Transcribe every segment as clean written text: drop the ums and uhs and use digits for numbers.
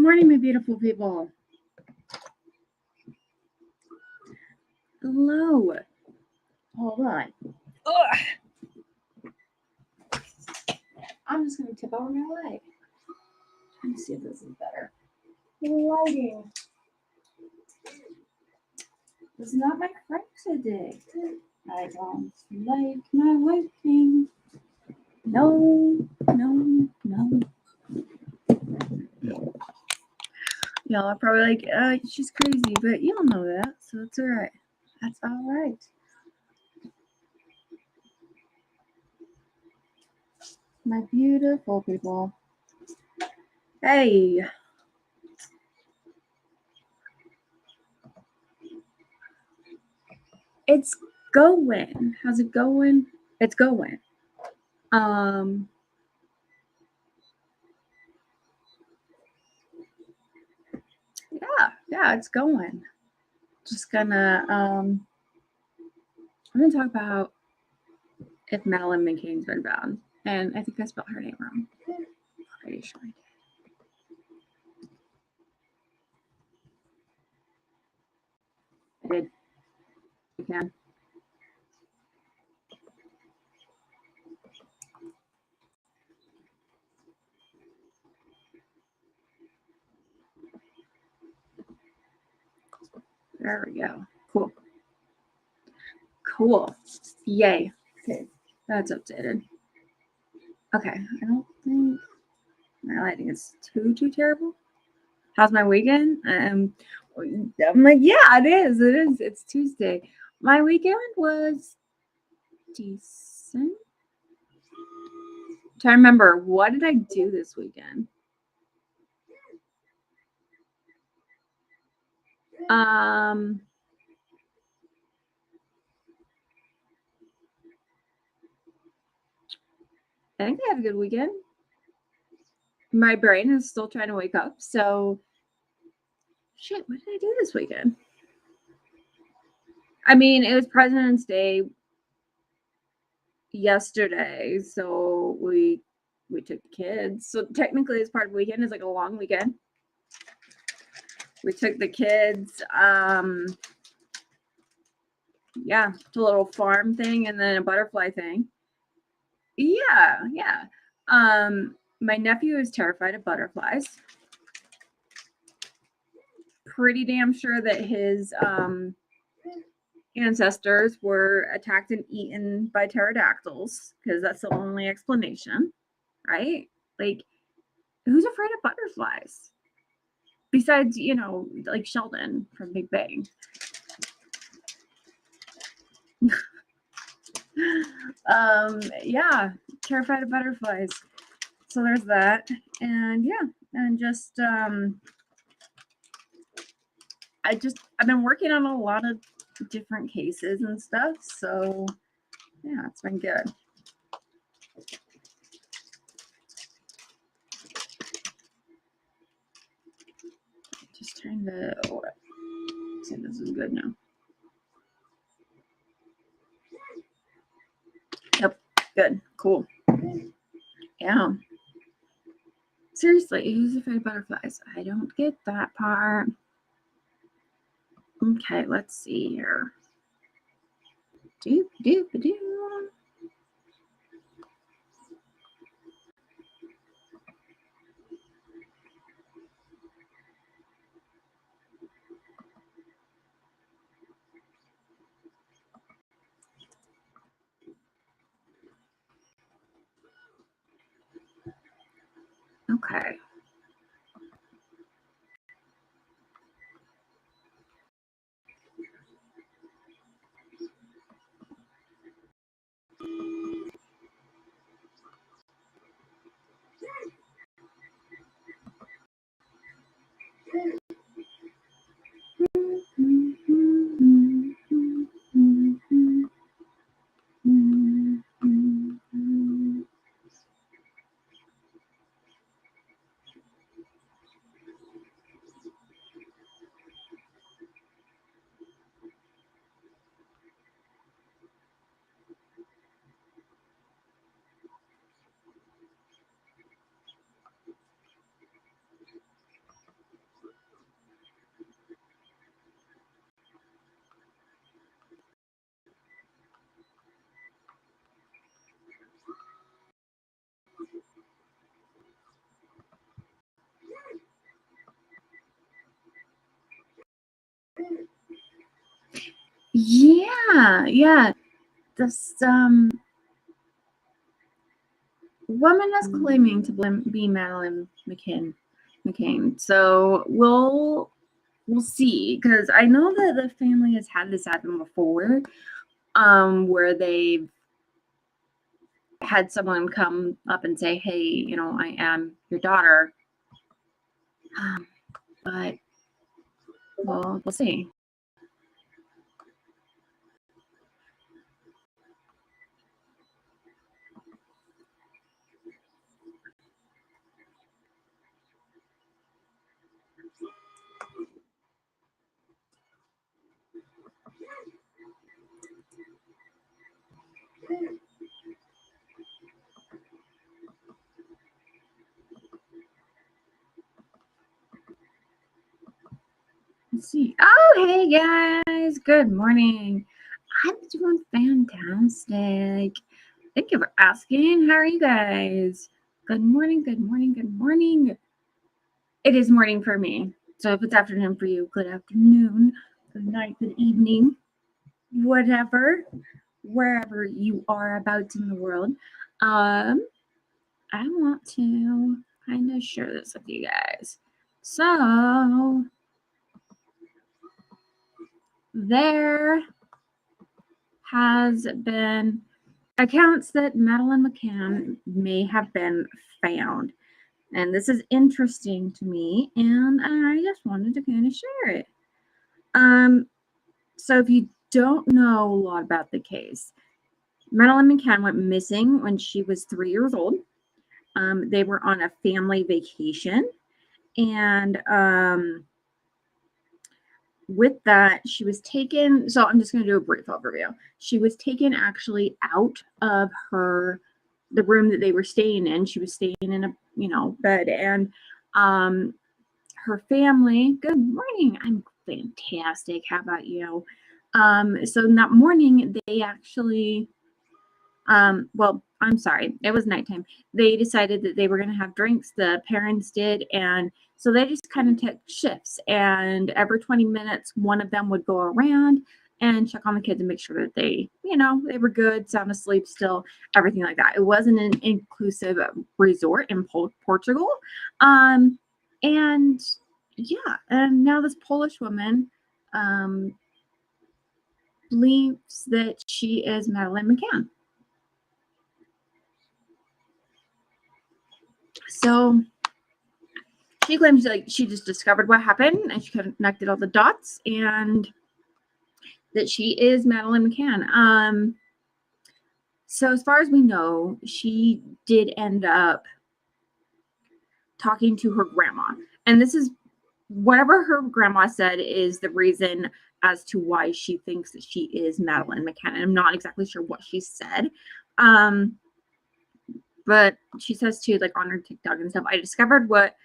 morning, my beautiful people. Hello. Hold on. Ugh. I'm just going to tip over my light. Trying to see if this is better. Lighting. This is not my friend today. I don't like my lighting. No. Y'all are probably like, she's crazy, but you don't know that, so it's all right. That's all right. My beautiful people. Hey. It's going. How's it going? It's going. Yeah, it's going. Just gonna I'm gonna talk about if Madline Mccann's been found. And I think I spelled her name wrong. Pretty sure I did. I did. Mccann. There we go. Cool. Yay. Okay, that's updated. Okay, I don't think my lighting is too terrible. How's my weekend? I'm like, yeah, it is. It's Tuesday. My weekend was decent. Trying to remember, what did I do this weekend? I think I had a good weekend. My brain is still trying to wake up. So, shit, what did I do this weekend? I mean, it was President's Day yesterday, so we took the kids. So technically, it's part of the weekend. It's like a long weekend. We took the kids. Yeah, it's a little farm thing and then a butterfly thing. Yeah. My nephew is terrified of butterflies. Pretty damn sure that his ancestors were attacked and eaten by pterodactyls, because that's the only explanation, right? Like, who's afraid of butterflies? Besides, like Sheldon from Big Bang. Yeah, terrified of butterflies. So there's that. And yeah, and just I've been working on a lot of different cases and stuff, so yeah, it's been good. Just trying to see if this is good now. Yep, good, cool. Yeah. Seriously, who's afraid of butterflies? I don't get that part. Okay, let's see here. Doop. Okay. Yeah. This woman is claiming to be Madline McCain. So we'll see, because I know that the family has had this happen before, where they've had someone come up and say, "Hey, I am your daughter," but we'll see. Let's see. Oh, hey guys, good morning. I'm doing fantastic. Thank you for asking. How are you guys? Good morning, good morning, good morning. It is morning for me. So if it's afternoon for you, good afternoon, good night, good evening, whatever, wherever you are about in the world. I want to kind of share this with you guys. So there has been accounts that Madline McCann may have been found. And this is interesting to me, and I just wanted to kind of share it. So if you don't know a lot about the case, Madline McCann went missing when she was 3 years old. They were on a family vacation, and with that, she was taken. So I'm just going to do a brief overview. She was taken actually out of the room that they were staying in. She was staying in a bed, and her family. Good morning. I'm fantastic. How about you? So in that morning, they actually. Well, I'm sorry, it was nighttime. They decided that they were going to have drinks, the parents did, and so they just kind of took shifts, and every 20 minutes one of them would go around and check on the kids and make sure that they were good, sound asleep still, everything like that. It wasn't an inclusive resort in Portugal. And yeah, and now this Polish woman believes that she is Madline McCann. So she claims she just discovered what happened and she connected all the dots, and that she is Madline McCann. So as far as we know, she did end up talking to her grandma, and this is whatever her grandma said is the reason as to why she thinks that she is Madline McCann. I'm not exactly sure what she said. But she says too, like on her TikTok and stuff, I discovered what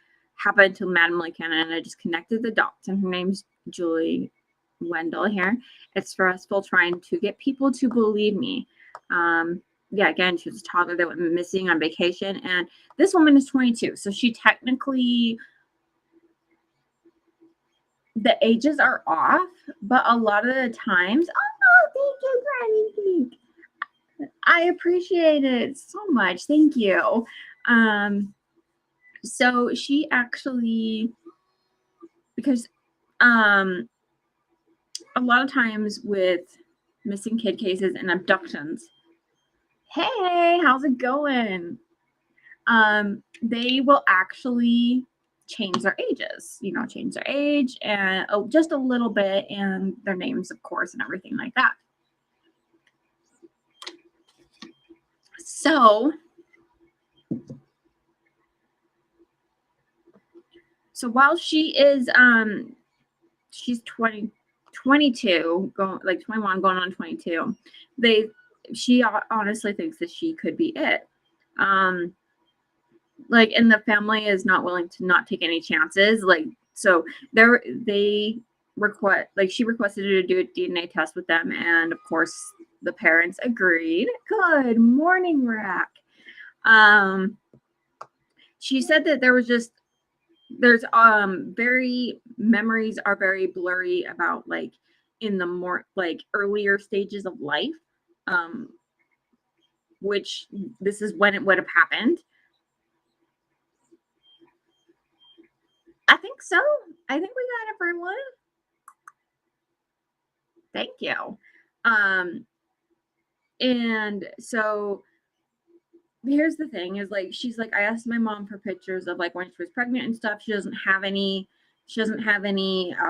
happened to Madline McCann and I just connected the dots. And her name's Julie Wendell here. It's stressful trying to get people to believe me. Yeah, again, she was a toddler that went missing on vacation. And this woman is 22. So she technically, the ages are off, but a lot of the times, oh, thank you, Granny Pink. I appreciate it so much. Thank you. So she actually, because a lot of times with missing kid cases and abductions, hey, how's it going? They will actually change their ages, change their age and just a little bit, and their names, of course, and everything like that. So while she is she's 22, going like 21, going on 22, she honestly thinks that she could be it. And the family is not willing to not take any chances. So she requested her to do a DNA test with them, and of course the parents agreed. Good morning, Rack. She said that memories are very blurry about in the more like earlier stages of life, which this is when it would have happened. I think so. I think we got everyone. Thank you. And so here's the thing is like she's like, I asked my mom for pictures of like when she was pregnant and stuff. She doesn't have any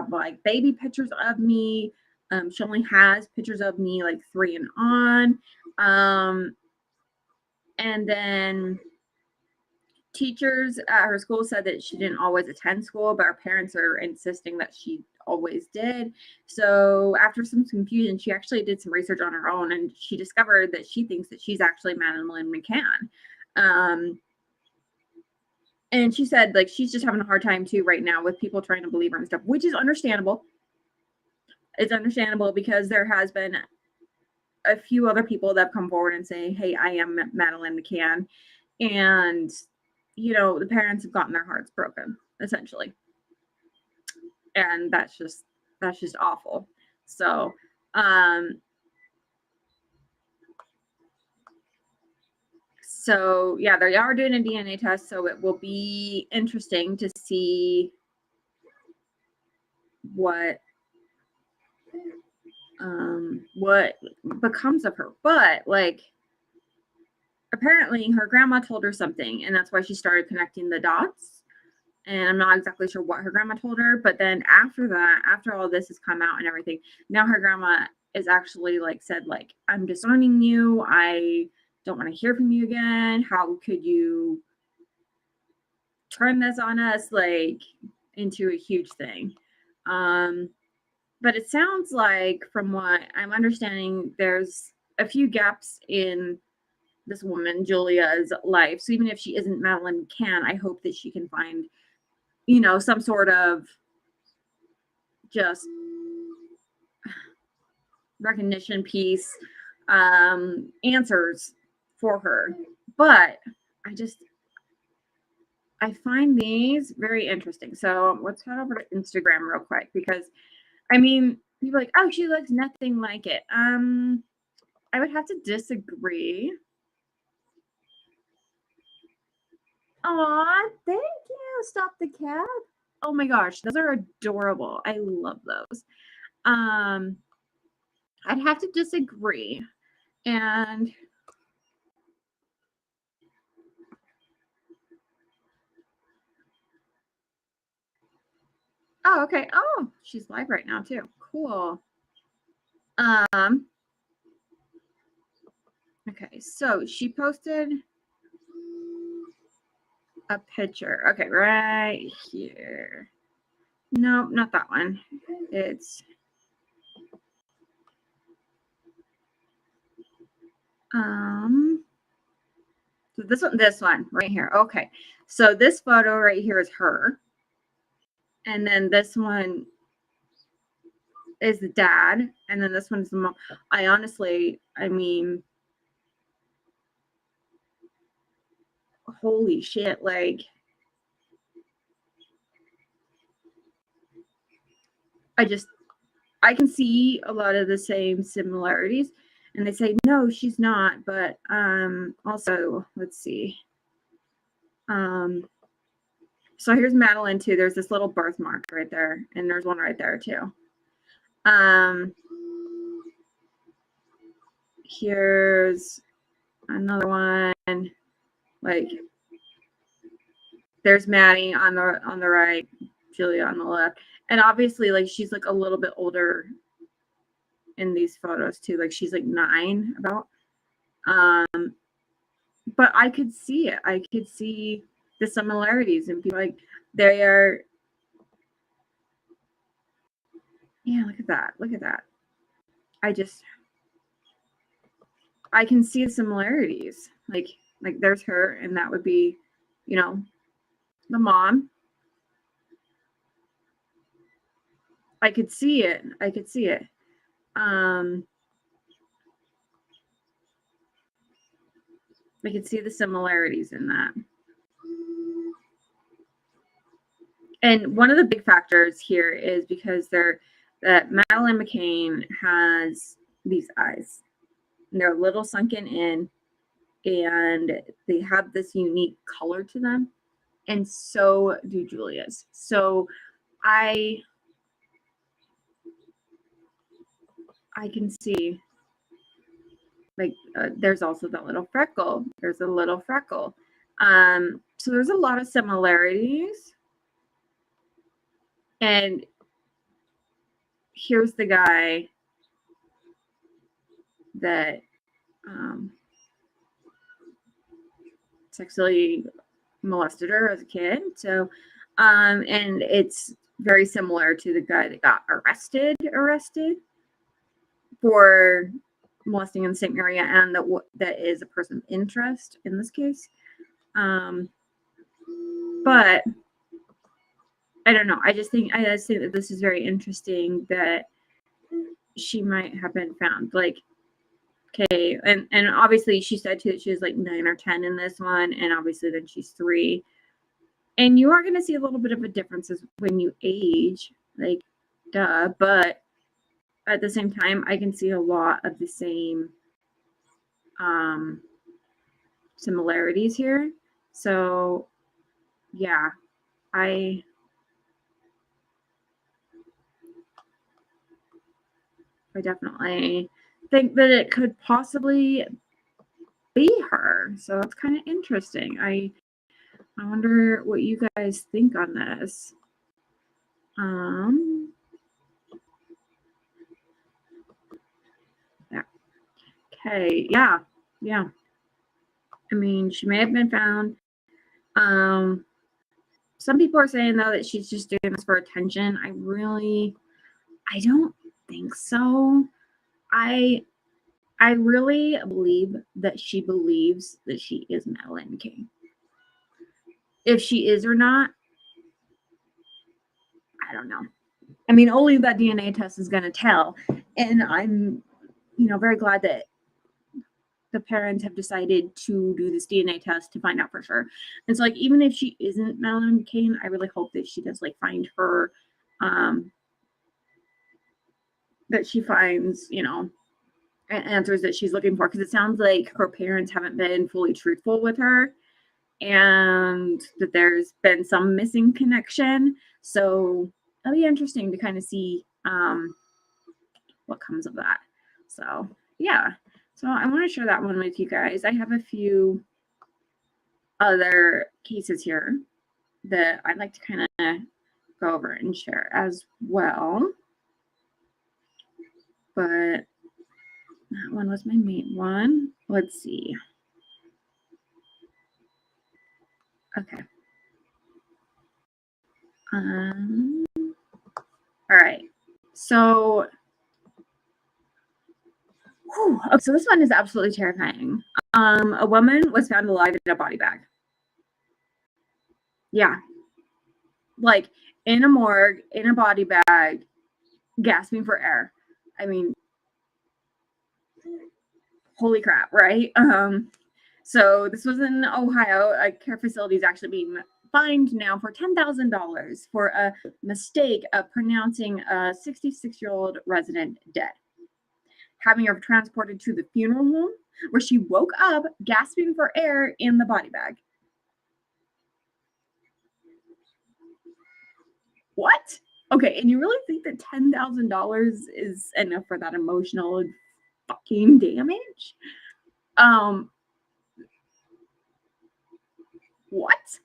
like baby pictures of me. She only has pictures of me like 3 and on. And then teachers at her school said that she didn't always attend school, but her parents are insisting that she always did. So after some confusion, she actually did some research on her own, and she discovered that she thinks that she's actually Madline Mccann. And she said like she's just having a hard time too right now with people trying to believe her and stuff, which is understandable. It's understandable because there has been a few other people that have come forward and say, hey, I am Madline Mccann. And, you know, the parents have gotten their hearts broken, essentially. And that's just awful. So, yeah, they are doing a DNA test, so it will be interesting to see what becomes of her. But like apparently her grandma told her something, and that's why she started connecting the dots. And I'm not exactly sure what her grandma told her, but then after that, after all this has come out and everything, now her grandma is actually like said like, I'm disowning you, I don't want to hear from you again, how could you turn this on us, like into a huge thing. But it sounds like from what I'm understanding, there's a few gaps in this woman Julia's life. So even if she isn't Madline Mccann, I hope that she can find, you know, some sort of just recognition piece, answers for her. But I find these very interesting. So let's head over to Instagram real quick because I mean, people are like, oh, she looks nothing like it. I would have to disagree. Aw, thank you. Stop the cat. Oh my gosh, those are adorable. I love those. I'd have to disagree. And oh, okay. Oh, she's live right now too. Cool. Okay, so she posted a picture. Okay, right here. Nope, not that one. It's so this one right here. Okay. So this photo right here is her. And then this one is the dad, and then this one's the mom. I mean, holy shit, like I can see a lot of the same similarities. And they say no, she's not, but also let's see. So here's Madline too. There's this little birthmark right there, and there's one right there too. Here's another one. Like there's Maddie on the right, Julia on the left. And obviously like she's like a little bit older in these photos too. Like she's like 9 about. But I could see it. I could see the similarities and be like they are. Yeah, look at that. Look at that. I can see the similarities. Like there's her, and that would be, you know, the mom. I could see it. I could see it. I could see the similarities in that. And one of the big factors here is because they're that Madline Mccann has these eyes. And they're a little sunken in, and they have this unique color to them. And so do Julia's. So I can see, like, there's also that little freckle. There's a little freckle. So there's a lot of similarities. And here's the guy that sexually molested her as a kid. So, and it's very similar to the guy that got arrested for molesting in the same area, and that is a person of interest in this case. But I don't know. I just think that this is very interesting that she might have been found. Like, okay, and obviously she said too that she was like 9 or 10 in this one, and obviously then she's 3. And you are going to see a little bit of a difference when you age, like, duh. But at the same time, I can see a lot of the same similarities here. So, yeah, I definitely think that it could possibly be her. So it's kind of interesting. I wonder what you guys think on this. Yeah. Okay. Yeah. I mean, she may have been found. Some people are saying though that she's just doing this for attention. I don't think so. I really believe that she believes that she is Madline Mccann. If she is or not, I don't know. I mean, only that DNA test is going to tell. And I'm, very glad that the parents have decided to do this DNA test to find out for sure. And so, like, even if she isn't Madline Mccann, I really hope that she does, like, find her, that she finds, answers that she's looking for. Because it sounds like her parents haven't been fully truthful with her, and that there's been some missing connection. So it'll be interesting to kind of see what comes of that. So yeah, so I want to share that one with you guys. I have a few other cases here that I'd like to kind of go over and share as well, but that one was my main one. Let's see. Okay. All right. So, so this one is absolutely terrifying. A woman was found alive in a body bag. Yeah. Like, in a morgue, in a body bag, gasping for air. I mean, holy crap, right? So this was in Ohio. A care facility is actually being fined now for $10,000 for a mistake of pronouncing a 66-year-old resident dead, having her transported to the funeral home where she woke up gasping for air in the body bag. What? Okay, and you really think that $10,000 is enough for that emotional fucking damage? What?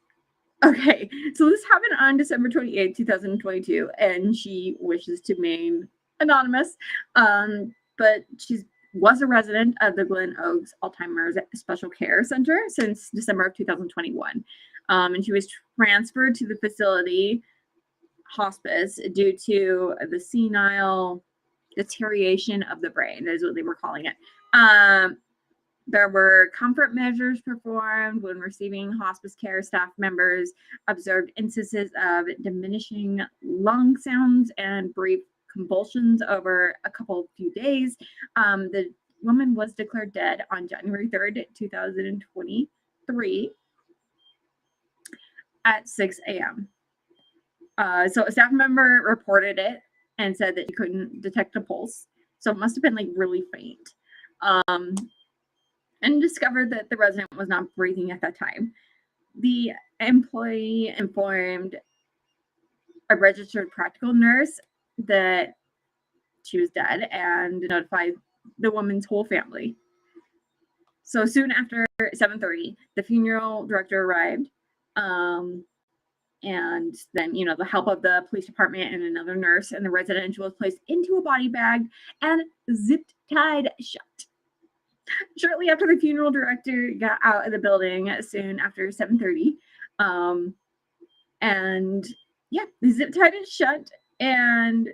Okay, so this happened on December 28th, 2022, and she wishes to remain anonymous. But she was a resident of the Glen Oaks Alzheimer's Special Care Center since December of 2021. And she was transferred to the facility hospice due to the senile deterioration of the brain, is what they were calling it. There were comfort measures performed when receiving hospice care. Staff members observed instances of diminishing lung sounds and brief convulsions over a few days. The woman was declared dead on January 3rd, 2023 at 6 a.m. So a staff member reported it and said that she couldn't detect a pulse. So it must have been like really faint. And discovered that the resident was not breathing at that time. The employee informed a registered practical nurse that she was dead and notified the woman's whole family. So soon after 7:30, the funeral director arrived. And then, the help of the police department and another nurse, and the resident was placed into a body bag and zipped tied shut. Shortly after the funeral director got out of the building soon after 7:30. And yeah, the zip tied it shut, and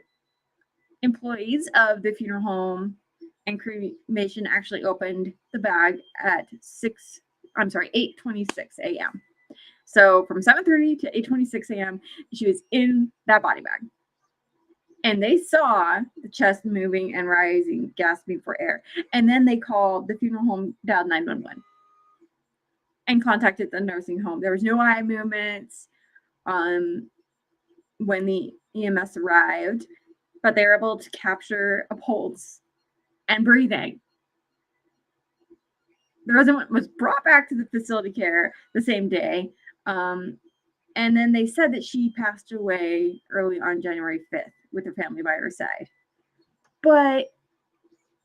employees of the funeral home and cremation actually opened the bag at 8:26 a.m. So from 7:30 to 8:26 a.m., she was in that body bag. And they saw the chest moving and rising, gasping for air. And then they called the funeral home, dialed 911, and contacted the nursing home. There was no eye movements when the EMS arrived, but they were able to capture a pulse and breathing. The resident was brought back to the facility care the same day. And then they said that she passed away early on January 5th with her family by her side. But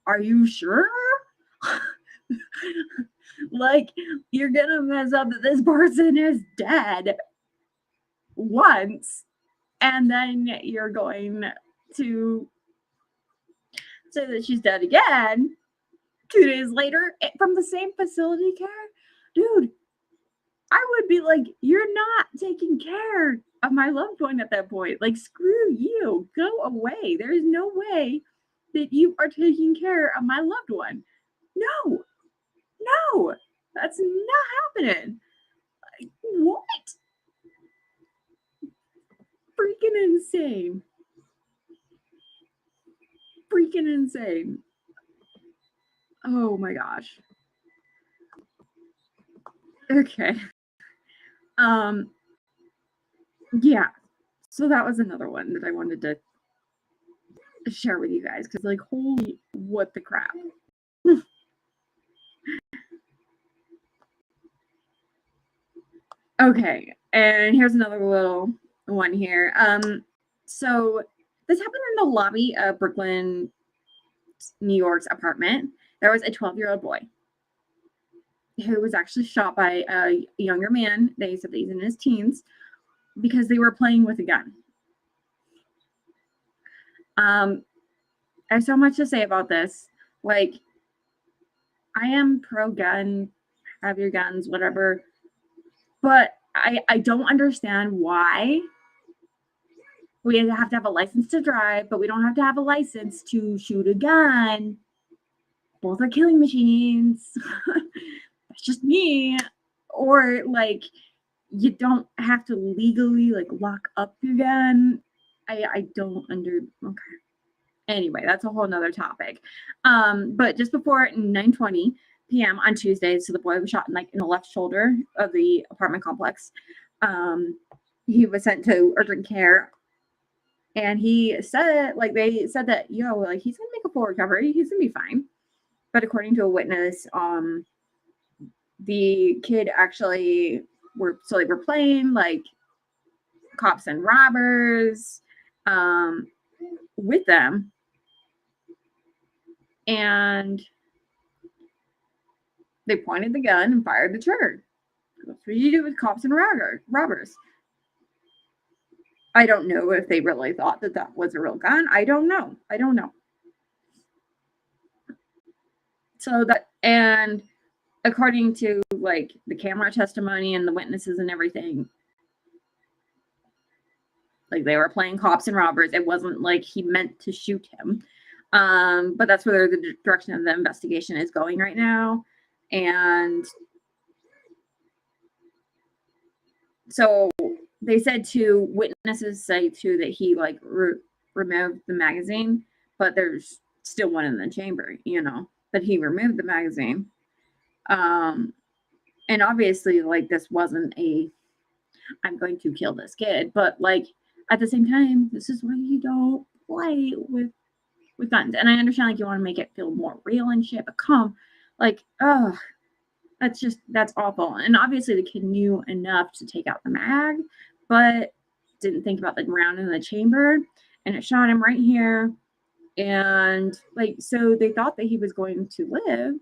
are you sure? Like, you're gonna mess up that this person is dead once, and then you're going to say that she's dead again 2 days later from the same facility care? Dude, I would be like, you're not taking care of my loved one at that point. Like, screw you. Go away. There is no way that you are taking care of my loved one. No. That's not happening. Like, what? Freaking insane. Oh my gosh. Okay. Yeah. So that was another one that I wanted to share with you guys, because like, holy, what the crap. Okay, and here's another little one here. So this happened in the lobby of Brooklyn, New York's apartment. There was a 12-year-old boy who was actually shot by a younger man. They said that he's in his teens, because they were playing with a gun. I have so much to say about this. Like, I am pro-gun, have your guns, whatever. But I don't understand why we have to have a license to drive, but we don't have to have a license to shoot a gun. Both are killing machines. That's just me. Or like, you don't have to legally like lock up your gun. I don't okay. Anyway, that's a whole nother topic. But just before 9:20 p.m. on Tuesday, so the boy was shot in the left shoulder of the apartment complex. He was sent to urgent care, and he said, they said that, he's gonna make a full recovery. He's gonna be fine. But according to a witness, the kid actually they were playing like cops and robbers with them. And they pointed the gun and fired the trigger. That's what you do with cops and robbers. I don't know if they really thought that that was a real gun. I don't know. So and according to like the camera testimony and the witnesses and everything, like they were playing cops and robbers. It wasn't like he meant to shoot him. But that's where the direction of the investigation is going right now. And so they said witnesses say too that he like removed the magazine, but there's still one in the chamber, that he removed the magazine. And obviously like this wasn't I'm going to kill this kid, but like at the same time, this is why you don't play with guns. And I understand like you want to make it feel more real and shit, but that's awful. And obviously the kid knew enough to take out the mag, but didn't think about the round in the chamber, and it shot him right here. And like, so they thought that he was going to live,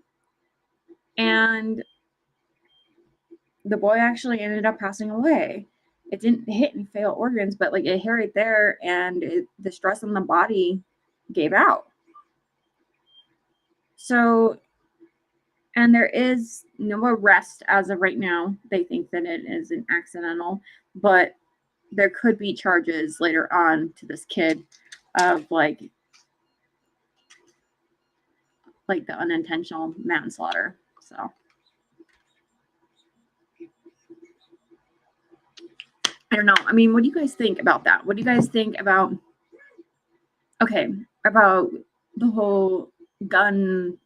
and the boy actually ended up passing away. It didn't hit any fatal organs, but like it hit right there, and the stress on the body gave out. So, and there is no arrest as of right now. They think that it is an accidental, but there could be charges later on to this kid of like the unintentional manslaughter. So I don't know. I mean, what do you guys think about that? What do you guys think about about the whole gun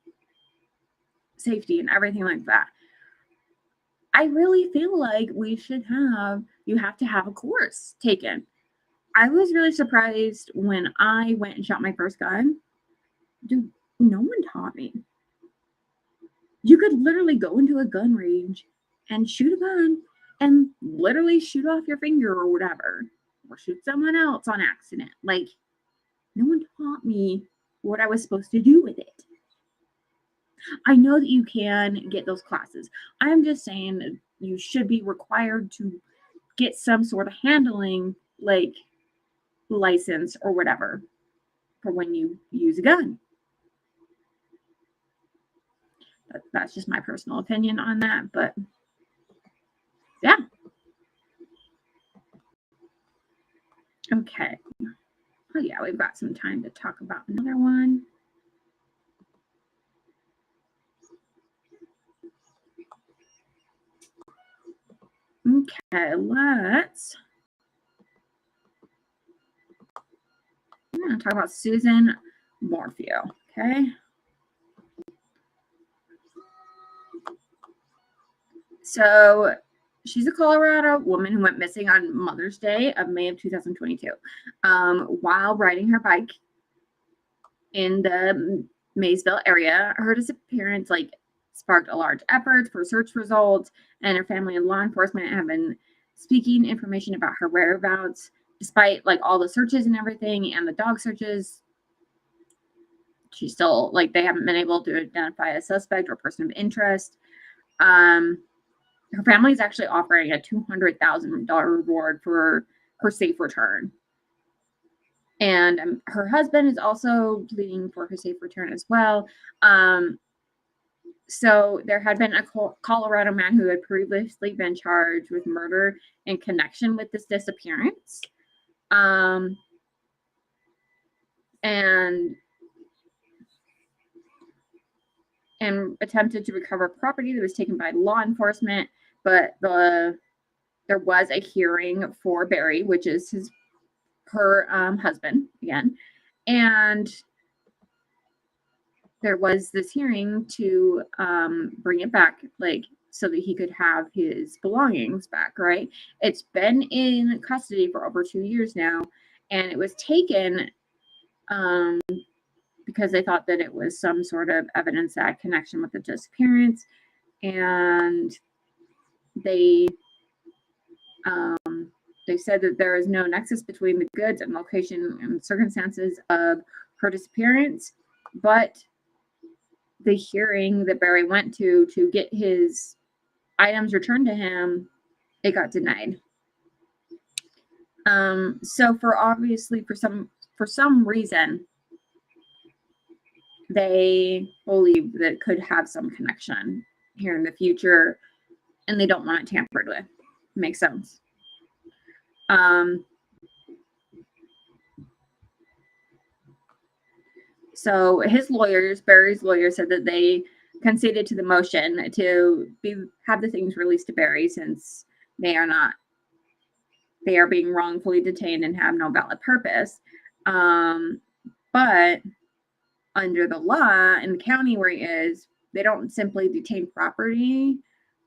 safety and everything like that? I really feel like you have to have a course taken. I was really surprised when I went and shot my first gun. Dude, no one taught me. You could literally go into a gun range and shoot a gun and literally shoot off your finger or whatever, or shoot someone else on accident. Like, no one taught me what I was supposed to do with it. I know that you can get those classes. I'm just saying you should be required to get some sort of handling, like, license or whatever for when you use a gun. That's just my personal opinion on that, but yeah. Okay. Oh yeah, we've got some time to talk about another one. Okay, I'm going to talk about Susan Morphew. Okay. So she's a Colorado woman who went missing on Mother's Day of May of 2022 while riding her bike in the Maysville area. Her disappearance sparked a large effort for search results, and her family and law enforcement have been speaking information about her whereabouts. Despite all the searches and everything and the dog searches, she's still they haven't been able to identify a suspect or person of interest. Her family is actually offering a $200,000 reward for her safe return. And her husband is also pleading for her safe return as well. So there had been a Colorado man who had previously been charged with murder in connection with this disappearance. And attempted to recover property that was taken by law enforcement, but there was a hearing for Barry, which is her husband again, and there was this hearing to bring it back, so that he could have his belongings back, right? It's been in custody for over 2 years now, and it was taken because they thought that it was some sort of evidence that connection with the disappearance, and they said that there is no nexus between the goods and location and circumstances of her disappearance, but the hearing that Barry went to get his items returned to him, it got denied. So for some reason, they believe that it could have some connection here in the future, and they don't want it tampered with. Makes sense. So Barry's lawyers said that they conceded to the motion to have the things released to Barry, since they are being wrongfully detained and have no valid purpose. But under the law in the county where he is, they don't simply detain property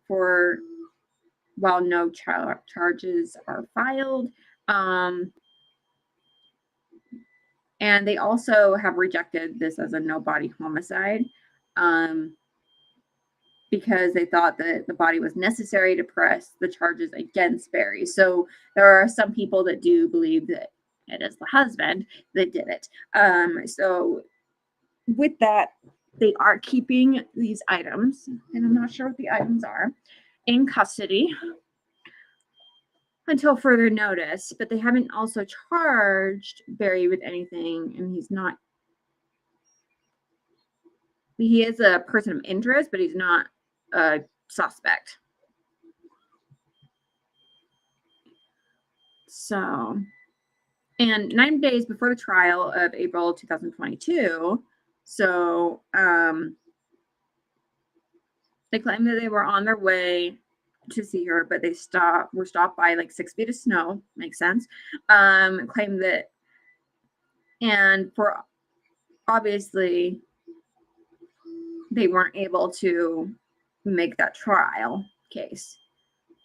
while no charges are filed. And they also have rejected this as a no-body homicide because they thought that the body was necessary to press the charges against Barry. So there are some people that do believe that it is the husband that did it. So with that, they are keeping these items, and I'm not sure what the items are, in custody until further notice, but they haven't also charged Barry with anything, and he is a person of interest, but he's not a suspect. So, and 9 days before the trial of April 2022, so they claimed that they were on their way to see her, but they were stopped by like 6 feet of snow. Makes sense. Claimed that, and for obviously they weren't able to make that trial case.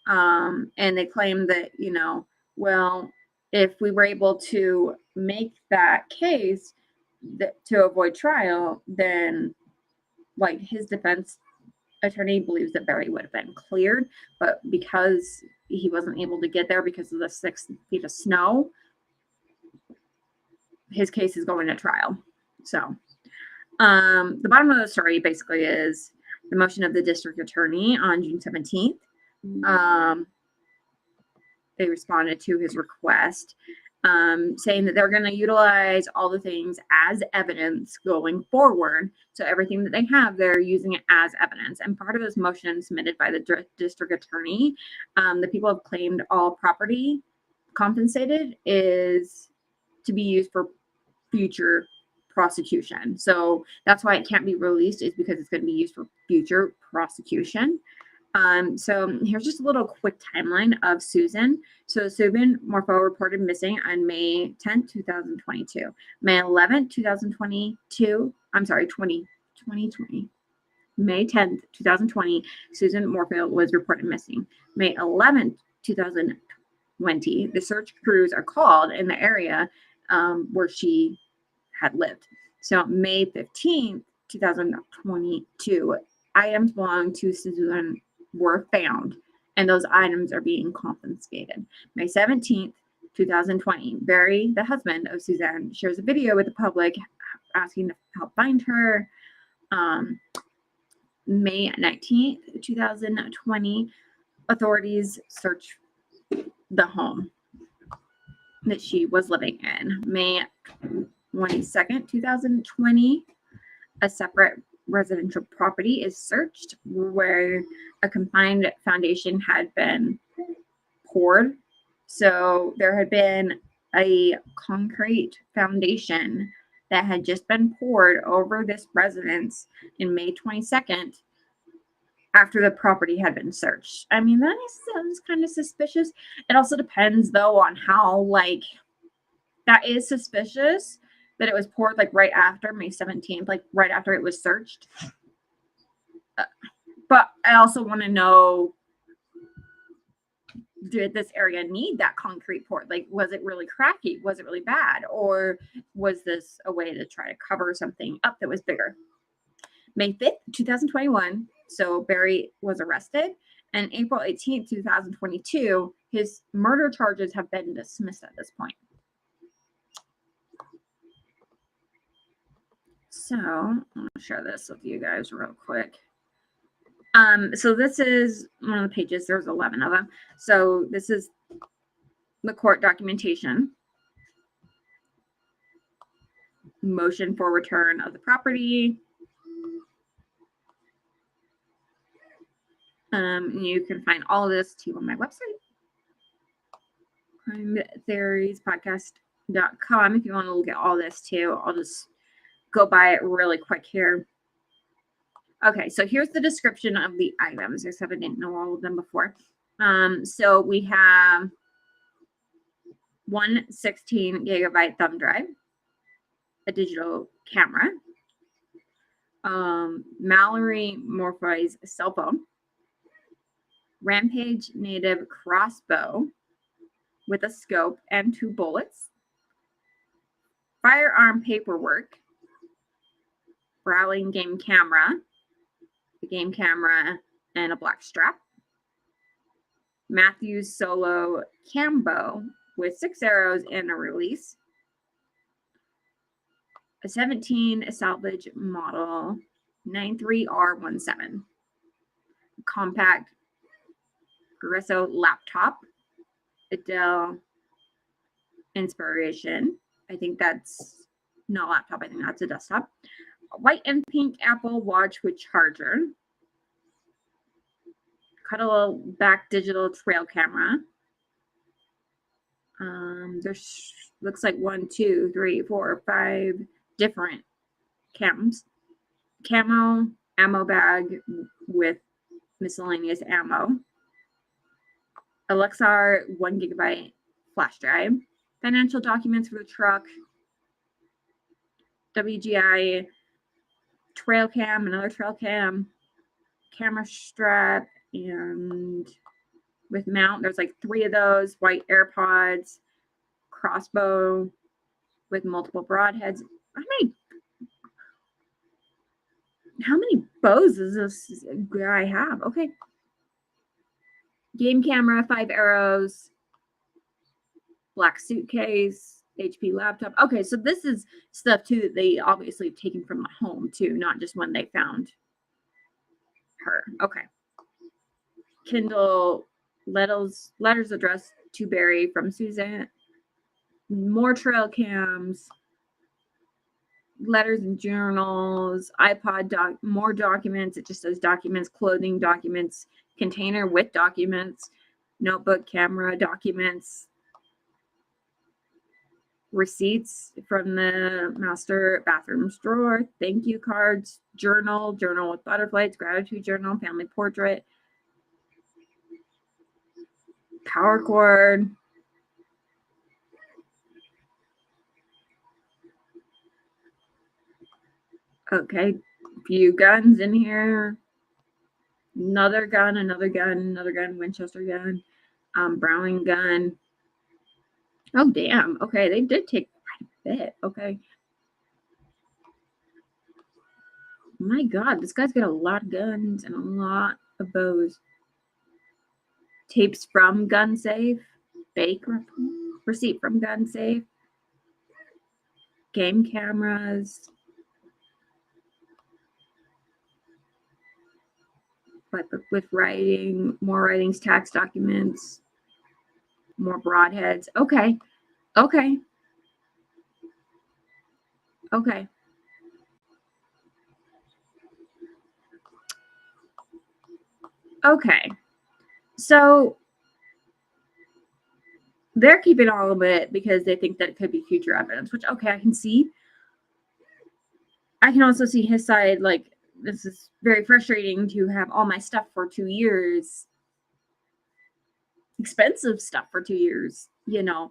And they claimed that, well, if we were able to make that case to avoid trial, then like his defense attorney believes that Barry would have been cleared, but because he wasn't able to get there because of the 6 feet of snow, his case is going to trial. So the bottom of the story basically is the motion of the district attorney on June 17th. They responded to his request, saying that they're going to utilize all the things as evidence going forward. So everything that they have, they're using it as evidence. And part of this motion submitted by the district attorney, the people have claimed all property compensated is to be used for future prosecution. So that's why it can't be released, is because it's going to be used for future prosecution. So here's just a little quick timeline of Susan. So Susan Morpho reported missing on May 10th, 2022. May 11th, 2022, I'm sorry, 2020. May 10th, 2020, Susan Morpho was reported missing. May 11th, 2020, the search crews are called in the area where she had lived. So May 15th, 2022, items belonging to Susan were found, and those items are being confiscated. May 17th, 2020, Barry, the husband of Suzanne, shares a video with the public asking to help find her. May 19th, 2020, authorities search the home that she was living in. May 22nd, 2020, a separate residential property is searched where a confined foundation had been poured. So there had been a concrete foundation that had just been poured over this residence in May 22nd after the property had been searched. I mean, that sounds kind of suspicious. It also depends though on how, like, that is suspicious that it was poured like right after May 17th, like right after it was searched. But I also want to know, did this area need that concrete poured? Like, was it really cracky? Was it really bad? Or was this a way to try to cover something up that was bigger? May 5th, 2021, so Barry was arrested. And April 18th, 2022, his murder charges have been dismissed at this point. So I'm going to share this with you guys real quick. So this is one of the pages. There's 11 of them. So this is the court documentation. Motion for return of the property. You can find all of this too on my website, crimetheoriespodcast.com, if you want to look at all this too. I'll just go by it really quick here. Okay, so here's the description of the items. I said I didn't know all of them before. So we have 116 gigabyte thumb drive, a digital camera, Mallory Morpho's cell phone, Rampage native crossbow with a scope and 2 bullets, firearm paperwork, Browning game camera, the game camera, and a black strap. Matthews solo cambo with 6 arrows and a release. A 17 salvage model 93R17. Compact Gresso laptop. A Dell Inspiration. I think that's not a laptop, I think that's a desktop. A white and pink Apple Watch with charger. Cuddle back digital trail camera. There's looks like 1, 2, 3, 4, 5 different cams. Camo ammo bag with miscellaneous ammo. Alexar 1 gigabyte flash drive. Financial documents for the truck. WGI trail cam, another trail cam. Camera strap, and with mount, there's like 3 of those. White AirPods. Crossbow with multiple broadheads. How many bows does this guy have? Okay. Game camera, 5 arrows. Black suitcase, HP laptop. Okay, so this is stuff too that they obviously have taken from the home too, not just when they found her. Okay. Kindle letters addressed to Barry from Suzanne. More trail cams. Letters and journals, iPod more documents. It just says documents, clothing documents, container with documents, notebook, camera, documents, receipts from the master bathrooms drawer, thank you cards, journal with butterflies, gratitude journal, family portrait, power cord. Okay, few guns in here. Another gun, Winchester gun, Browning gun. Oh, damn. Okay, they did take quite a bit. Okay. My God, this guy's got a lot of guns and a lot of bows. Tapes from gun safe. Fake receipt from gun safe. Game cameras. But with writing, more writings, tax documents, more broadheads. Okay. Okay. Okay. Okay. So they're keeping all of it because they think that it could be future evidence, which, okay, I can see. I can also see his side, like, this is very frustrating to have all my stuff for 2 years. Expensive stuff for 2 years, you know.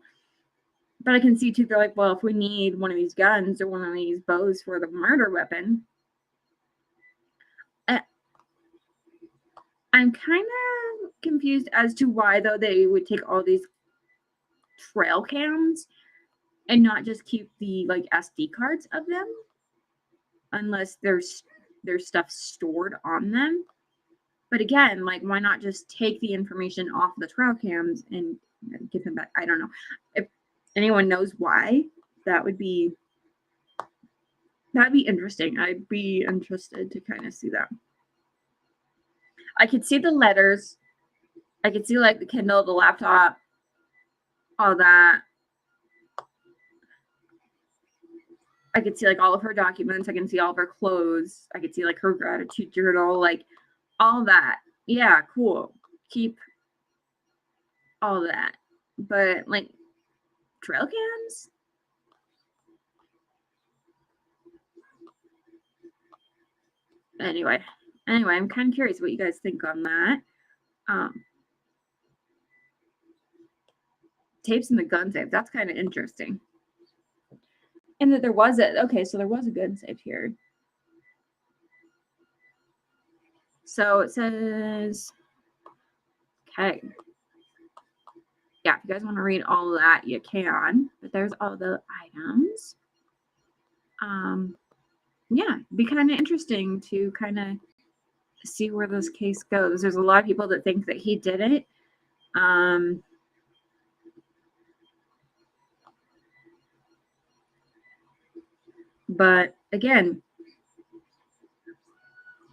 But I can see too, they're like, well, if we need one of these guns or one of these bows for the murder weapon, I'm kind of confused as to why, though, they would take all these trail cams and not just keep the, like, SD cards of them, unless there's stuff stored on them. But again, like, why not just take the information off the trail cams and give them back? I don't know. If anyone knows why, that'd be interesting. I'd be interested to kind of see that. I could see the letters. I could see, like, the Kindle, the laptop, all that. I could see, like, all of her documents. I can see all of her clothes. I could see, like, her gratitude journal, like, all that. Yeah, cool. Keep all that. But, like, trail cams? Anyway, I'm kind of curious what you guys think on that. Tapes in the gun safe. That's kind of interesting. And that there was so there was a gun safe here. So it says, okay. Yeah, if you guys want to read all of that, you can. But there's all the items. Yeah, be kind of interesting to kind of see where this case goes. There's a lot of people that think that he did it. But again,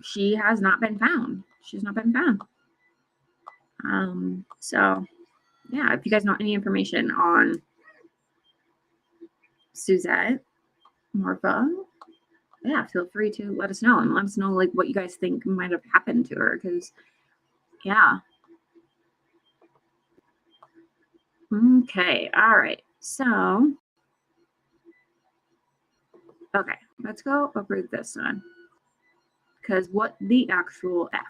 she has not been found. She's not been found. So yeah, if you guys know any information on Suzette Morpha, yeah, feel free to let us know and let us know like what you guys think might have happened to her. Because yeah. Okay. All right. So okay, let's go over this one. Because what the actual F?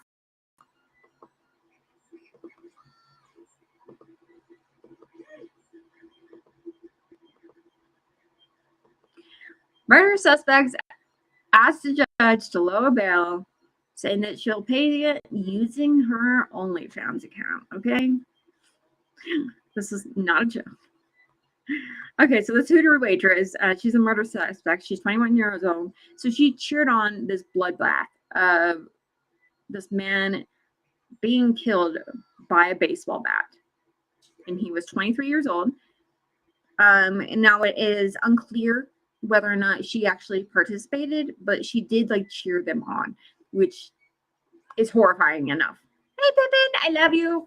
Murder suspects asked the judge to lower bail, saying that she'll pay it using her OnlyFans account. Okay? This is not a joke. Okay, so the tutor waitress, she's a murder suspect. She's 21 years old. So she cheered on this bloodbath of this man being killed by a baseball bat. And he was 23 years old. And now it is unclear whether or not she actually participated, but she did like cheer them on, which is horrifying enough. Hey Pippin, I love you.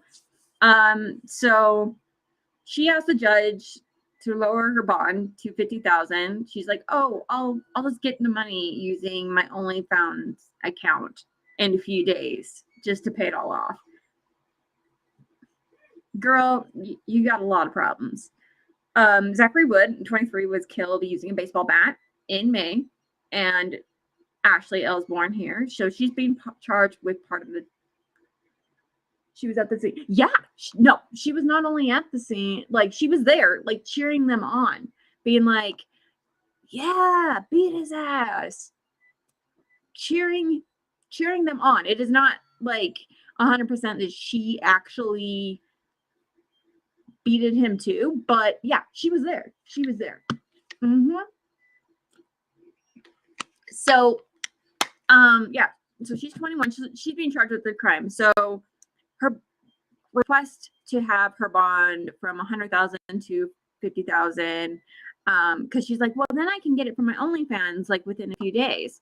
So she asked the judge to lower her bond to $50,000. She's like, "Oh, I'll just get the money using my OnlyFans account in a few days just to pay it all off." Girl, you got a lot of problems. Zachary Wood, 23, was killed using a baseball bat in May, and Ashley Ellsborn here. So she's being charged with part of the. She was at the scene. Yeah, no, she was not only at the scene, like she was there, like cheering them on, being like, "Yeah, beat his ass," cheering them on. It is not like 100% that she actually beated him too, but yeah, she was there. She was there. Mm-hmm. So, yeah. So she's 21. She's being charged with the crime. So her request to have her bond from 100,000 to 50,000, because she's like, well, then I can get it from my OnlyFans like within a few days.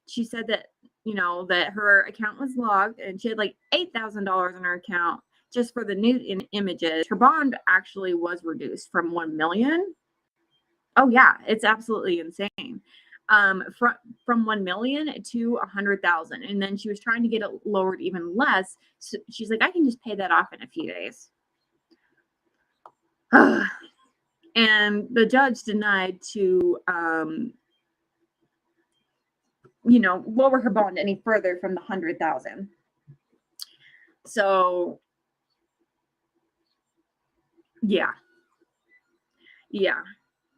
She said that that her account was logged and she had like $8,000 in her account just for the nude images. Her bond actually was reduced from 1 million. Oh yeah, it's absolutely insane. From 1 million to 100,000, and then she was trying to get it lowered even less. So she's like, I can just pay that off in a few days. And the judge denied to, lower her bond any further from the 100,000. So, yeah.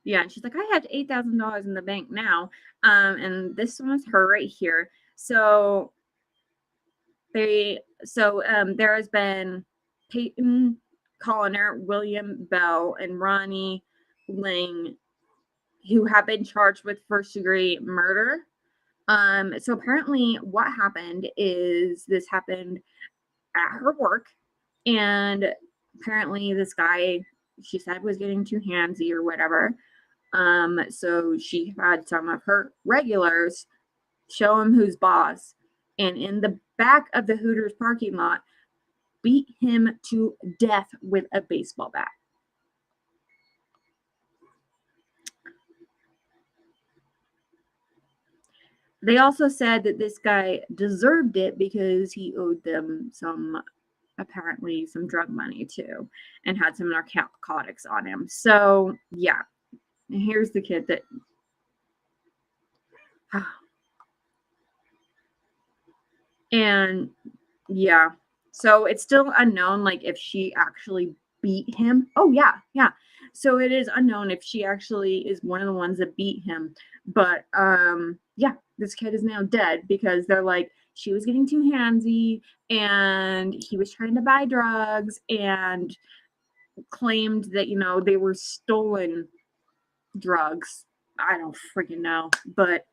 And she's like, I have $8,000 in the bank now. And this one is her right here. So there has been Peyton Colliner, William Bell, and Ronnie Ling, who have been charged with first-degree murder. So apparently what happened is this happened at her work, and apparently this guy, she said, was getting too handsy or whatever. So she had some of her regulars show him who's boss, and in the back of the Hooters parking lot, beat him to death with a baseball bat. They also said that this guy deserved it because he owed them apparently some drug money too, and had some narcotics on him. So yeah, and here's the kid that and yeah, so it's still unknown like if she actually beat him. Oh yeah. So it is unknown if she actually is one of the ones that beat him. But yeah, this kid is now dead because they're like, she was getting too handsy and he was trying to buy drugs and claimed that they were stolen drugs. I don't freaking know, but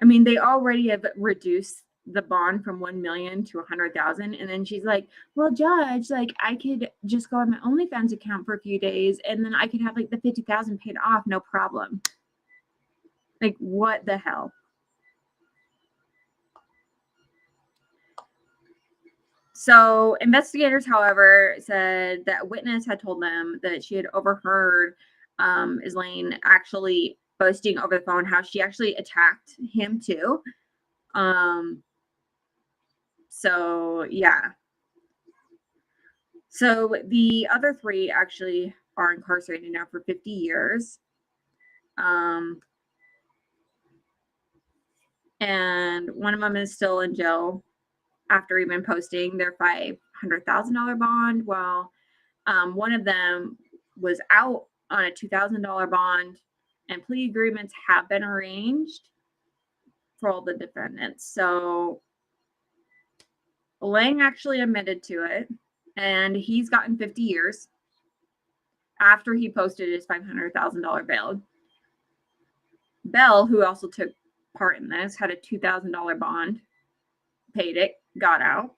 I mean, they already have reduced the bond from 1 million to 100,000. And then she's like, well, judge, like I could just go on my OnlyFans account for a few days and then I could have like the 50,000 paid off, no problem. Like, what the hell? So investigators, however, said that a witness had told them that she had overheard Elaine actually boasting over the phone how she actually attacked him too. So yeah. So the other three actually are incarcerated now for 50 years. And one of them is still in jail after even posting their $500,000 bond, while one of them was out on a $2,000 bond, and plea agreements have been arranged for all the defendants. So Lang actually admitted to it, and he's gotten 50 years after he posted his $500,000 bail. Bell, who also took part in this, had a $2,000 bond, paid it, got out,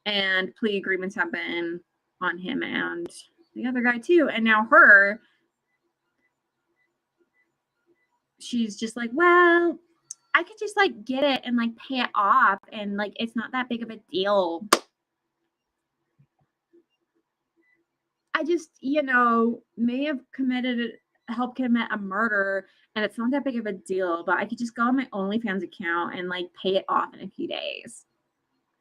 and plea agreements have been on him and the other guy too. And now she's just like, well, I could just like get it and like pay it off, and like it's not that big of a deal. I just, may have helped commit a murder, and it's not that big of a deal, but I could just go on my OnlyFans account and like pay it off in a few days.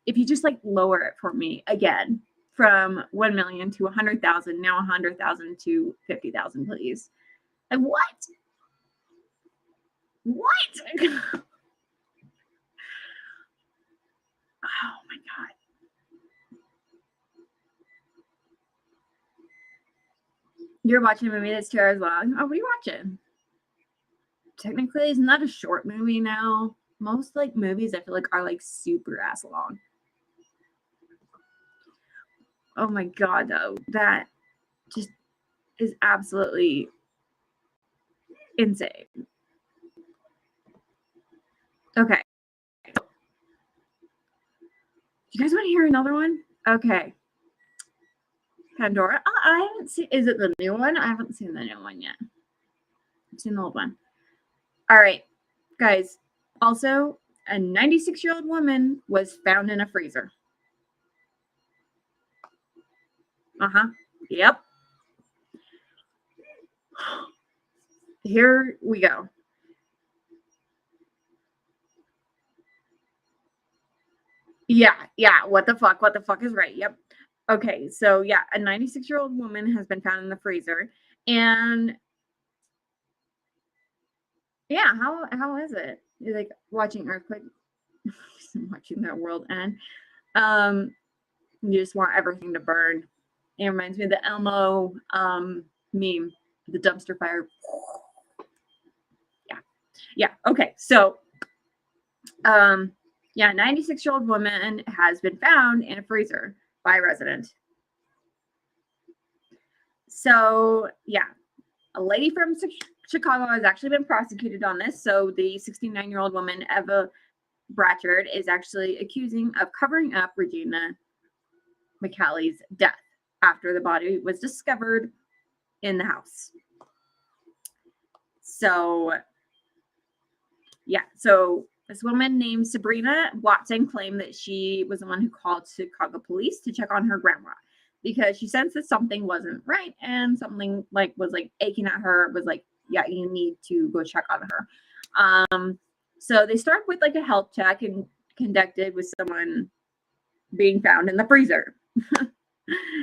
If you just like lower it for me again from 1 million to 100,000, now 100,000 to 50,000, please. And what? Oh my God. You're watching a movie that's 2 hours long. Oh, what are you watching? Technically, isn't that a short movie now? Most like movies I feel like are like super ass long. Oh my God, though. That just is absolutely insane. Okay. You guys want to hear another one? Okay. Pandora. I haven't seen. Is it the new one? I haven't seen the new one yet. I've seen the old one. All right, guys. Also, a 96-year-old woman was found in a freezer. Yep. Here we go. Yeah. What the fuck? What the fuck is right? Yep. Okay, so yeah, a 96-year-old woman has been found in the freezer, and yeah, how is it? You're like watching earthquake, watching the world end. You just want everything to burn. It reminds me of the Elmo meme, the dumpster fire. Yeah. Okay, so 96-year-old woman has been found in a freezer by a resident. So yeah, a lady from Chicago has actually been prosecuted on this. So the 69-year-old woman, Eva Bratchard, is actually accusing of covering up Regina McCally's death after the body was discovered in the house. So yeah, so this woman named Sabrina Watson claimed that she was the one who called Chicago police to check on her grandma because she sensed that something wasn't right, and something like was like aching at her, was like, yeah, you need to go check on her. So they start with like a health check and conducted with someone being found in the freezer.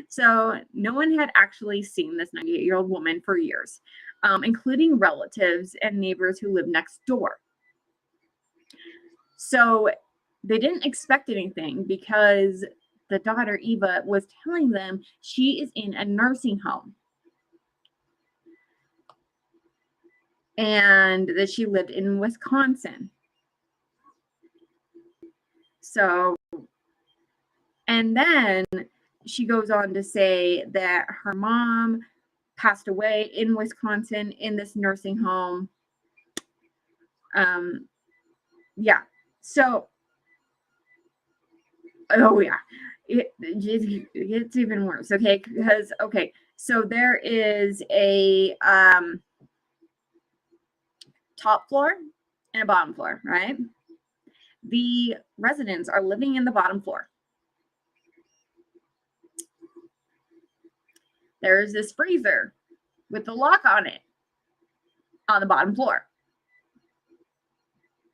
So no one had actually seen this 98-year-old woman for years, including relatives and neighbors who lived next door. So they didn't expect anything because the daughter, Eva, was telling them she is in a nursing home and that she lived in Wisconsin. So, and then she goes on to say that her mom passed away in Wisconsin in this nursing home. Yeah. So, oh yeah, it gets even worse. Okay, because so there is a top floor and a bottom floor, right? The residents are living in the bottom floor. There's this freezer with the lock on it on the bottom floor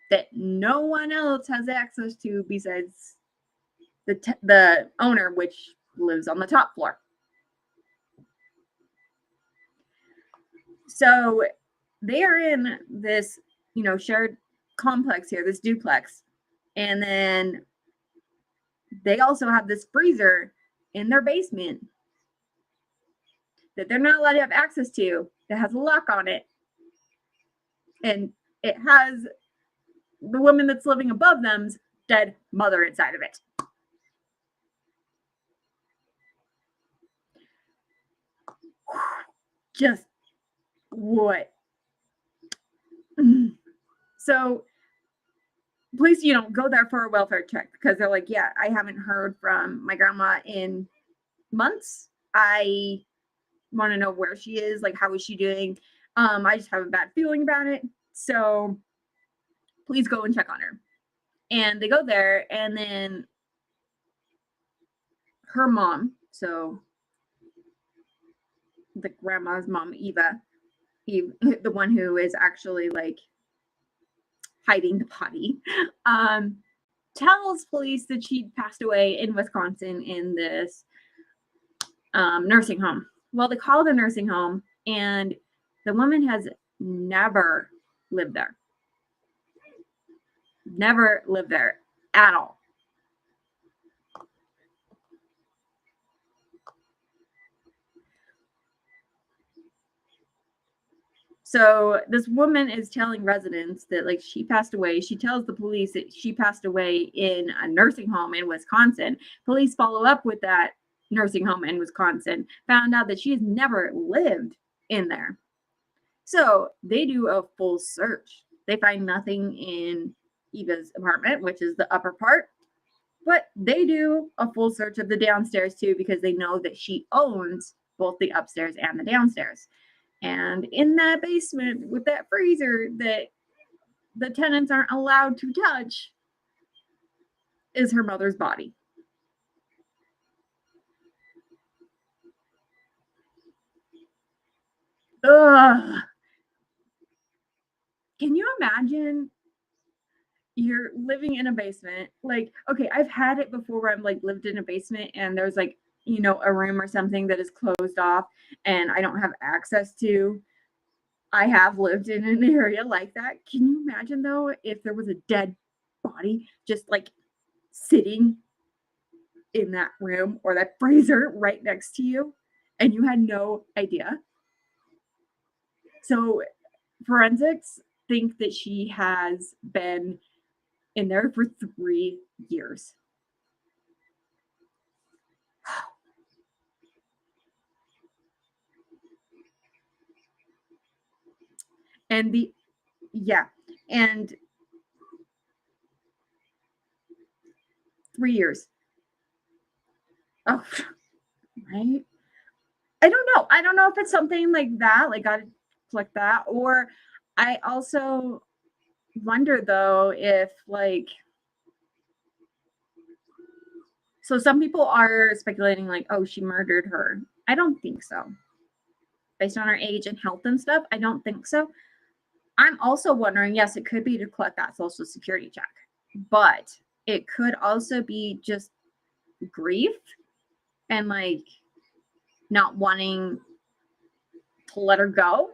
that no one else has access to besides the owner, which lives on the top floor. So they are in this, shared complex here, this duplex. And then they also have this freezer in their basement that they're not allowed to have access to, that has a lock on it. And it has the woman that's living above them's dead mother inside of it. Just what? So please, go there for a welfare check, because they're like, yeah, I haven't heard from my grandma in months. I want to know where she is, like, how is she doing? I just have a bad feeling about it. So please go and check on her. And they go there, and then her mom, so the grandma's mom, Eve, the one who is actually like hiding the body, tells police that she'd passed away in Wisconsin in this nursing home. Well, they call the nursing home, and the woman has never lived there. Never lived there at all. So this woman is telling residents that, like, she passed away. She tells the police that she passed away in a nursing home in Wisconsin. Police follow up with that nursing home in Wisconsin, found out that she has never lived in there. So they do a full search. They find nothing in Eva's apartment, which is the upper part, but they do a full search of the downstairs too, because they know that she owns both the upstairs and the downstairs. And in that basement with that freezer that the tenants aren't allowed to touch is her mother's body. Ugh. Can you imagine you're living in a basement? Like, okay, I've had it before where I'm like lived in a basement and there's like, a room or something that is closed off and I don't have access to. I have lived in an area like that. Can you imagine though if there was a dead body just like sitting in that room or that freezer right next to you and you had no idea? So forensics think that she has been in there for 3 years. And and 3 years. Oh, right. I don't know. I don't know if it's something like that, like gotta click that, or I also wonder though if like, so some people are speculating like, oh, she murdered her. I don't think so. Based on her age and health and stuff, I don't think so. I'm also wondering, yes, it could be to collect that social security check, but it could also be just grief and like not wanting to let her go.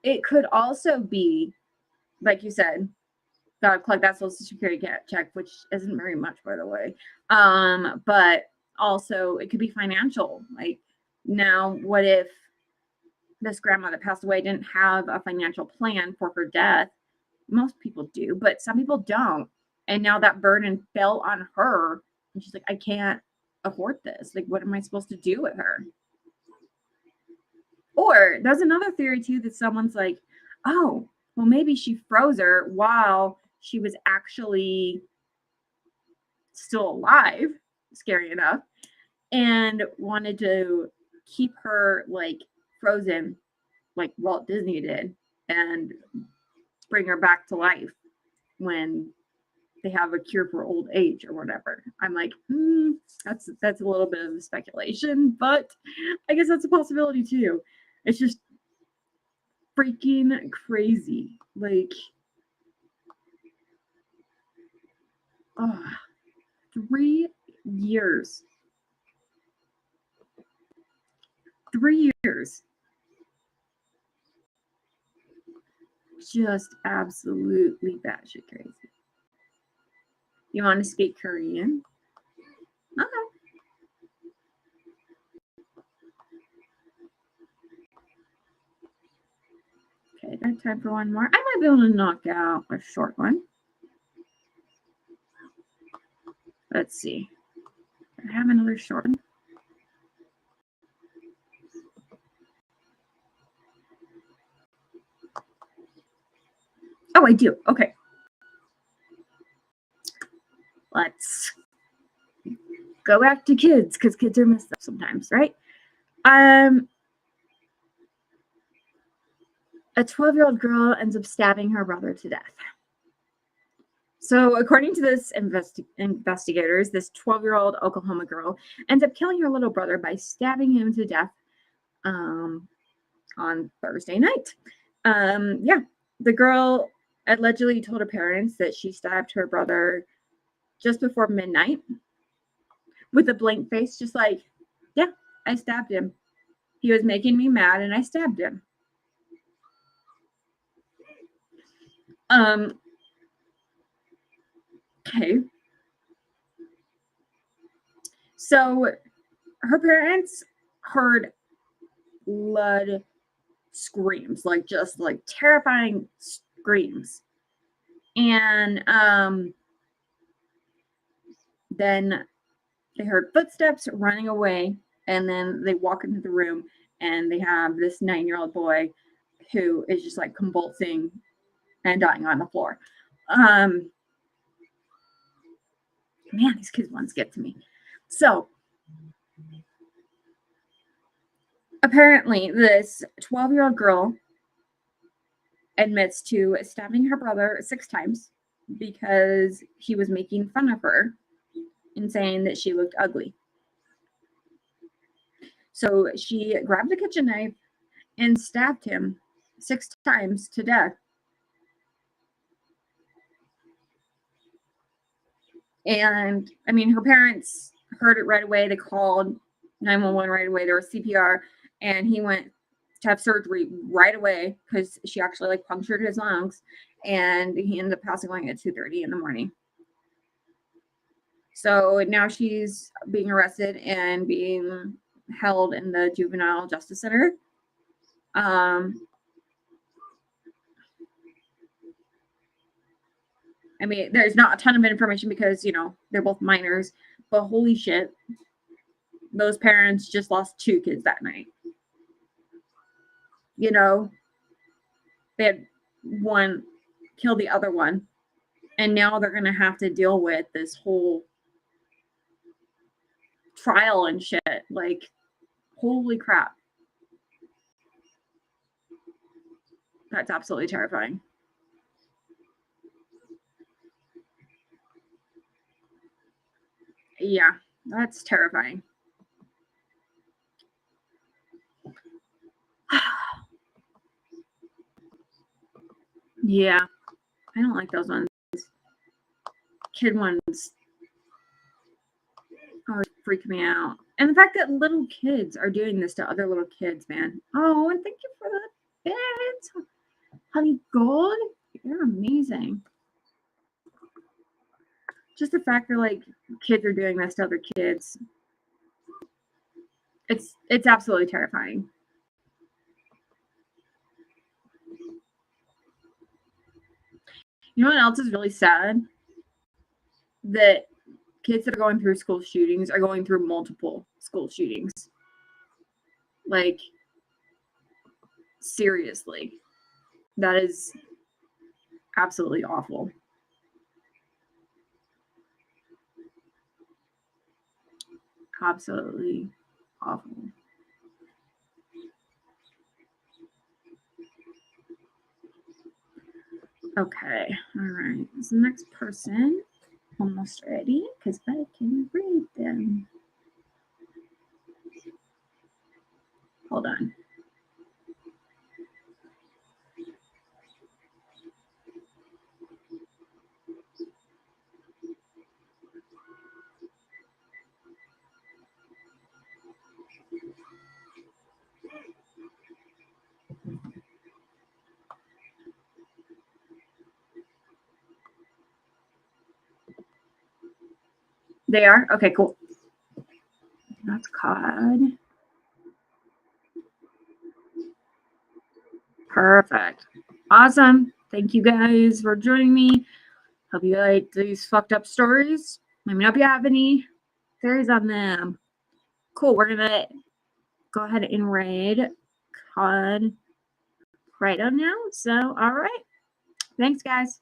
It could also be, like you said, gotta collect that social security check, which isn't very much, by the way. But also it could be financial. Like, now, what if this grandma that passed away didn't have a financial plan for her death? most people do, but some people don't. And now that burden fell on her. And she's like, I can't afford this. Like, what am I supposed to do with her? Or there's another theory too that someone's like, oh, well, maybe she froze her while she was actually still alive, scary enough, and wanted to keep her like frozen, like Walt Disney did, and bring her back to life when they have a cure for old age or whatever. I'm like, that's a little bit of speculation, but I guess that's a possibility too. It's just freaking crazy. Like, oh, 3 years. 3 years. Just absolutely batshit crazy. You want to speak Korean? Okay. Okay, got time for one more. I might be able to knock out a short one. Let's see. I have another short one. Oh, I do. Okay. Let's go back to kids because kids are messed up sometimes, right? A 12-year-old girl ends up stabbing her brother to death. So, according to this investigators, this 12-year-old Oklahoma girl ends up killing her little brother by stabbing him to death on Thursday night. Yeah, the girl allegedly told her parents that she stabbed her brother just before midnight with a blank face, just like, yeah, I stabbed him. He was making me mad and I stabbed him. Okay. So her parents heard blood screams, like just like terrifying screams. And then they heard footsteps running away, and then they walk into the room and they have this 9-year-old boy who is just like convulsing and dying on the floor. Man, these kids ones get to me. So apparently this 12-year-old girl admits to stabbing her brother 6 times because he was making fun of her and saying that she looked ugly. So she grabbed a kitchen knife and stabbed him 6 times to death. And I mean, her parents heard it right away. They called 911 right away. There was CPR, and he went to have surgery right away because she actually like punctured his lungs, and he ended up passing away at 2:30 in the morning. So now she's being arrested and being held in the juvenile justice center. I mean, there's not a ton of information because, they're both minors, but holy shit, those parents just lost 2 kids that night. They had one kill the other one, and now they're going to have to deal with this whole trial and shit. Like, holy crap. That's absolutely terrifying. Yeah, that's terrifying. Yeah, I don't like those ones. Kid ones always freak me out. And the fact that little kids are doing this to other little kids, man. Oh, and thank you for the bits. Honey Gold, you're amazing. Just the fact that like kids are doing this to other kids. It's absolutely terrifying. You know what else is really sad? That kids that are going through school shootings are going through multiple school shootings. Like, seriously. That is absolutely awful. Absolutely awful. Okay, all right. This the next person almost ready because I can read them. Hold on. They are? Okay, cool. That's COD. Perfect. Awesome. Thank you guys for joining me. Hope you like these fucked up stories. Let me know if you have any theories on them. Cool. We're going to go ahead and raid COD right on now. So, all right. Thanks, guys.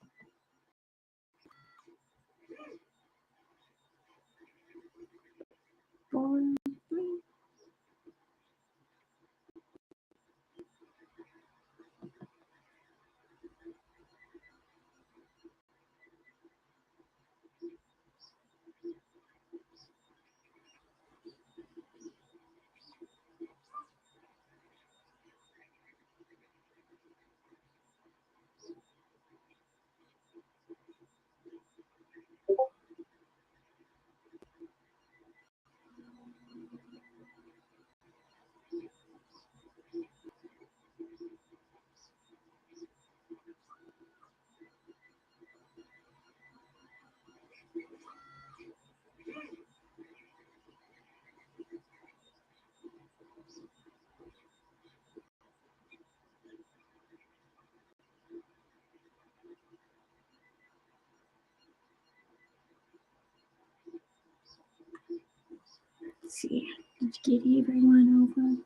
Four, three. Let's see. Did you get everyone over?